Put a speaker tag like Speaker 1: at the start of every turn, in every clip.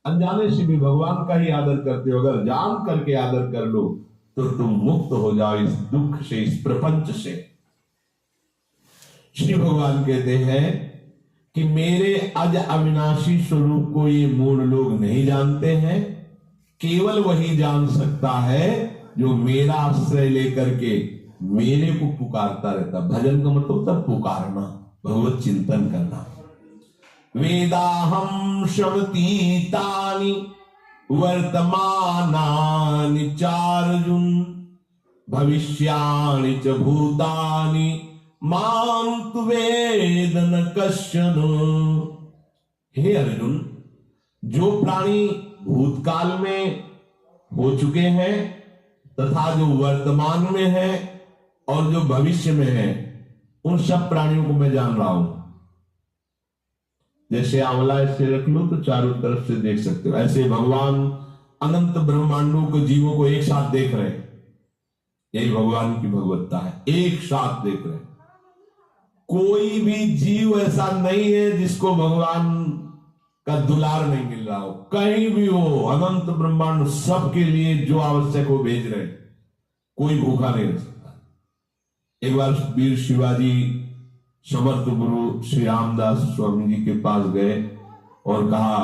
Speaker 1: अनजाने से भी भगवान का ही आदर करते हो, अगर जान करके आदर कर लो तो तुम मुक्त हो जाओ इस दुख से, इस प्रपंच से। श्री भगवान कहते हैं कि मेरे अज अविनाशी स्वरूप को ये मूढ़ लोग नहीं जानते हैं, केवल वही जान सकता है जो मेरा आश्रय लेकर के मेरे को पुकारता रहता। भजन का मतलब होता पुकारना, भगवत चिंतन करना। वेदाहम शमतीतानि वर्तमानानि चार्जुन भविष्याणि च भूतानि मां तु वेद न कश्चन। हे अर्जुन, जो प्राणी भूतकाल में हो चुके हैं तथा जो वर्तमान में है और जो भविष्य में है, उन सब प्राणियों को मैं जान रहा हूं। जैसे आंवला ऐसे रख लो तो चारों तरफ से देख सकते हो, ऐसे भगवान अनंत ब्रह्मांडों को, जीवों को एक साथ देख रहे हैं। यही भगवान की भगवत्ता है, एक साथ देख रहे हैं। कोई भी जीव ऐसा नहीं है जिसको भगवान का दुलार नहीं मिल रहा हो, कहीं भी हो, अनंत ब्रह्मांड सबके लिए जो आवश्यक हो भेज रहे, कोई भूखा नहीं रह सकता। एक बार वीर शिवाजी समर्थ गुरु श्री रामदास स्वामी जी के पास गए और कहा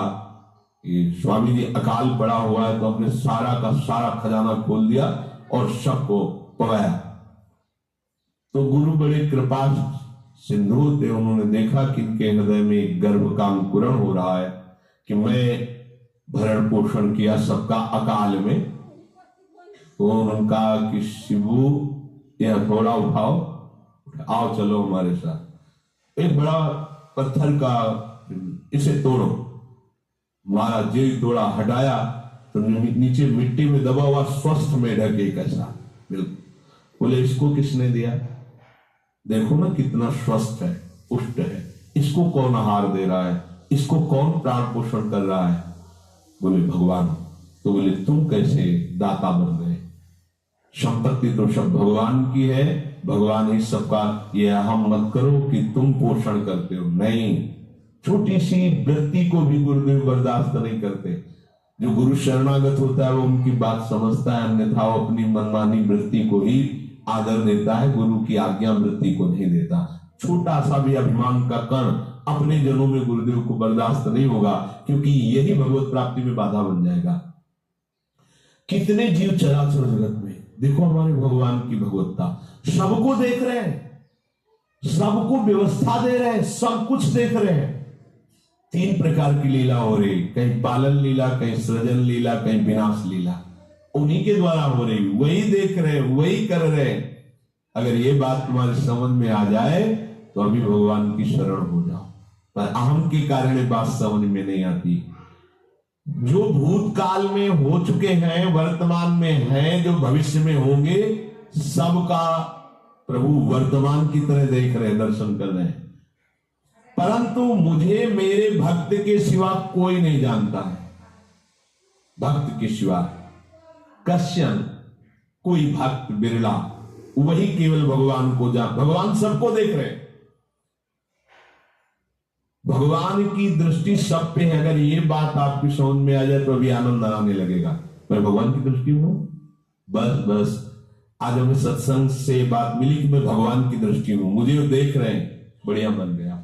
Speaker 1: कि स्वामी जी अकाल पड़ा हुआ है, तो हमने सारा का सारा खजाना खोल दिया और सबको पवाया। तो गुरु बड़े कृपा सिंधु थे, उन्होंने देखा कि इनके हृदय में गर्भ का अंकुरण हो रहा है कि मैं भरण पोषण किया सबका अकाल में। तो उन्होंने कहा कि शिवू यह थोड़ा उठाओ, आओ चलो हमारे साथ। एक बड़ा पत्थर का, इसे तोड़ो। महाराज जी तोड़ा, हटाया तो नीचे मिट्टी में दबा हुआ स्वस्थ मेढक एक ऐसा, बिल्कुल। बोले इसको किसने दिया? देखो ना कितना स्वस्थ है, पुष्ट है, इसको कौन आहार दे रहा है, इसको कौन प्राण पोषण कर रहा है? बोले भगवान। तो बोले तुम कैसे दाता बन गए? संपत्ति तो सब भगवान की है, भगवान ही सबका, ये अहम मत करो कि तुम पोषण करते हो। नहीं, छोटी सी वृत्ति को भी गुरुदेव बर्दाश्त नहीं करते। जो गुरु शरणागत होता है वो उनकी बात समझता है, अन्यथा वो अपनी मनमानी वृत्ति को ही आदर देता है, गुरु की आज्ञा वृत्ति को नहीं देता। छोटा सा भी अभिमान का कण अपने जनों में गुरुदेव को बर्दाश्त नहीं होगा, क्योंकि यही भगवत प्राप्ति में बाधा बन जाएगा। कितने जीव चराचर जगत में, देखो हमारे भगवान की भगवत्ता, सबको देख रहे हैं, सबको व्यवस्था दे रहे हैं, सब कुछ देख रहे हैं। 3 प्रकार की लीला हो रही, कहीं पालन लीला, कहीं सृजन लीला, कहीं विनाश लीला, उन्हीं के द्वारा हो रही, वही देख रहे, वही कर रहे। अगर ये बात तुम्हारे समझ में आ जाए तो अभी भगवान की शरण हो जाओ। पर अहम के कारण ये बात समझ में नहीं आती। जो भूतकाल में हो चुके हैं, वर्तमान में हैं, जो भविष्य में होंगे, सबका प्रभु वर्तमान की तरह देख रहे, दर्शन कर रहे हैं। परंतु मुझे मेरे भक्त के सिवा कोई नहीं जानता है। भक्त के सिवा कश्यन, कोई भक्त बिरला, वही केवल भगवान को जान। भगवान सबको देख रहे हैं, भगवान की दृष्टि सब पे है। अगर ये बात आपकी समझ में आ जाए तो अभी आनंद आने लगेगा। मैं भगवान की दृष्टि में हूं, बस बस। आज हमें सत्संग से बात मिली कि मैं भगवान की दृष्टि में हूं, मुझे वो देख रहे हैं, बढ़िया बन गया।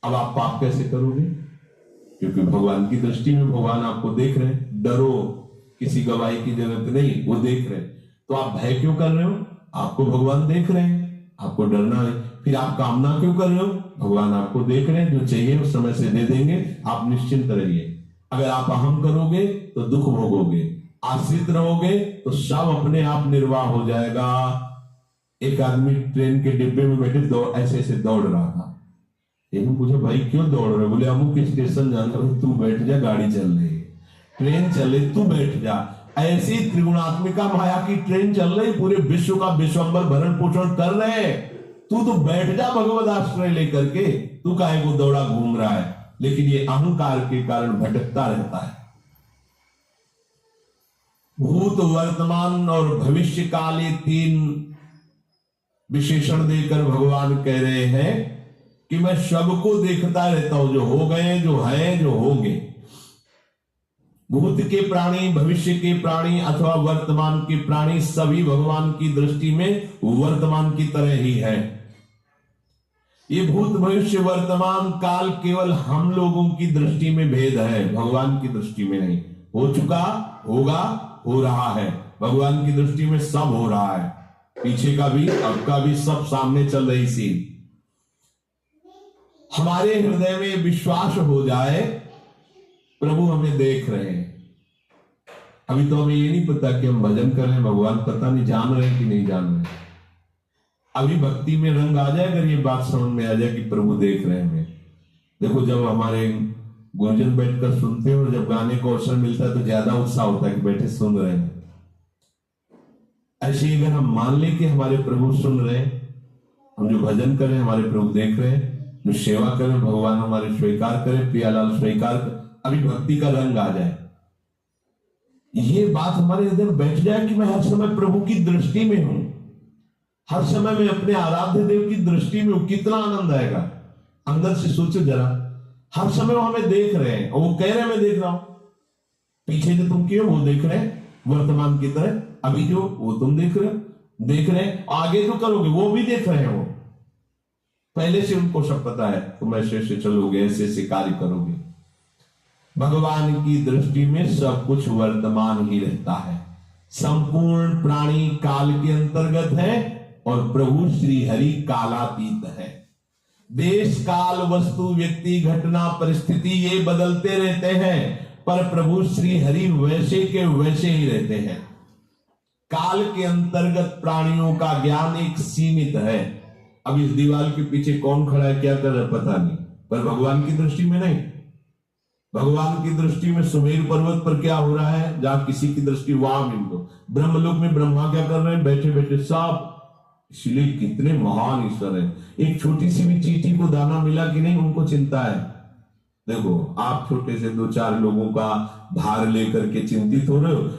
Speaker 1: अब आप पाप कैसे करोगे? क्योंकि भगवान की दृष्टि में भगवान आपको देख रहे हैं। डरो, किसी गवाही की जरूरत नहीं, वो देख रहे हैं। तो आप भय क्यों कर रहे हो? आपको भगवान देख रहे हैं, आपको डरना है। फिर आप कामना क्यों कर रहे हो? भगवान आपको देख रहे हैं, जो चाहिए उस समय से दे देंगे, आप निश्चिंत रहिए। अगर आप अहम करोगे तो दुख भोगोगे, आश्रित रहोगे तो सब अपने आप निर्वाह हो जाएगा। एक आदमी ट्रेन के डिब्बे में बैठे ऐसे ऐसे दौड़ रहा था। पूछा भाई क्यों दौड़ रहे? बोले अमुक स्टेशन जाना। तू बैठ जा, गाड़ी चल रही है, ट्रेन चल रही, तू बैठ जा। ऐसी त्रिगुणात्मिका माया की ट्रेन चल रही, पूरे विश्व का विश्वंबर भरण पोषण कर रहे हैं, तू तो बैठ जा भगवत आश्रय लेकर के। तू काहे को दौड़ा घूम रहा है? लेकिन ये अहंकार के कारण भटकता रहता है। भूत, वर्तमान और भविष्य काल, ये 3 विशेषण देकर भगवान कह रहे हैं कि मैं सबको देखता रहता हूं, जो हो गए, जो हैं, जो होंगे। भूत के प्राणी, भविष्य के प्राणी अथवा वर्तमान के प्राणी सभी भगवान की दृष्टि में वर्तमान की तरह ही है। ये भूत भविष्य वर्तमान काल केवल हम लोगों की दृष्टि में भेद है, भगवान की दृष्टि में नहीं। हो चुका, होगा, हो रहा है। भगवान की दृष्टि में सब हो रहा है, पीछे का भी अब का भी सब सामने चल रही सीन। हमारे हृदय में विश्वास हो जाए प्रभु हमें देख रहे हैं। अभी तो हमें ये नहीं पता कि हम भजन कर रहे हैं, भगवान पता नहीं जान रहे हैं कि नहीं जान रहे। अभी भक्ति में रंग आ जाए, अगर ये बात समझ में आ जाए कि प्रभु देख रहे हैं हमें। देखो जब हमारे गुरुजन बैठकर सुनते हैं और जब गाने को अवसर मिलता है तो ज्यादा उत्साह होता है कि बैठे सुन रहे हैं। ऐसे अगर हम मान लें कि हमारे प्रभु सुन रहे हैं, हम जो भजन करें हमारे प्रभु देख रहे हैं, जो सेवा करें भगवान हमारे स्वीकार करें, प्रियालाल स्वीकार कर, अभी भक्ति का रंग आ जाए, ये बात हमारे हृदय में बैठ जाए कि मैं हर समय प्रभु की दृष्टि में हूं, हर समय मैं अपने आराध्य देव की दृष्टि में हूं। कितना आनंद आएगा। अंदर से सोचो जरा, हर समय वो हमें देख रहे हैं और वो कह रहे हैं मैं देख रहा हूं। पीछे जो तुम किए वो देख रहे हैं वर्तमान की तरह, अभी जो वो तुम देख रहे हैं, आगे जो करोगे वो भी देख रहे हैं। वो पहले से उनको सब पता है, तुम ऐसे ऐसे चलोगे, ऐसे ऐसे कार्य करोगे। भगवान की दृष्टि में सब कुछ वर्तमान ही रहता है। संपूर्ण प्राणी काल के अंतर्गत है और प्रभु श्री हरि कालातीत है। देश काल वस्तु व्यक्ति घटना परिस्थिति ये बदलते रहते हैं, पर प्रभु श्री हरि वैसे के वैसे ही रहते हैं। काल के अंतर्गत प्राणियों का ज्ञान एक सीमित है। अब इस दीवार के पीछे कौन खड़ा है, क्या कर रहा है, पता नहीं, पर भगवान की दृष्टि में नहीं। भगवान की दृष्टि में सुमेरु पर्वत पर क्या हो रहा है, जहां किसी की दृष्टि वहां मिल दो। ब्रह्मलोक में ब्रह्मा क्या कर रहे हैं, बैठे बैठे सब। इसलिए कितने महान ईश्वर हैं। एक छोटी सी भी चींटी को दाना मिला कि नहीं, उनको चिंता है। देखो आप छोटे से 2-4 लोगों का भार लेकर के चिंतित हो रहे हो,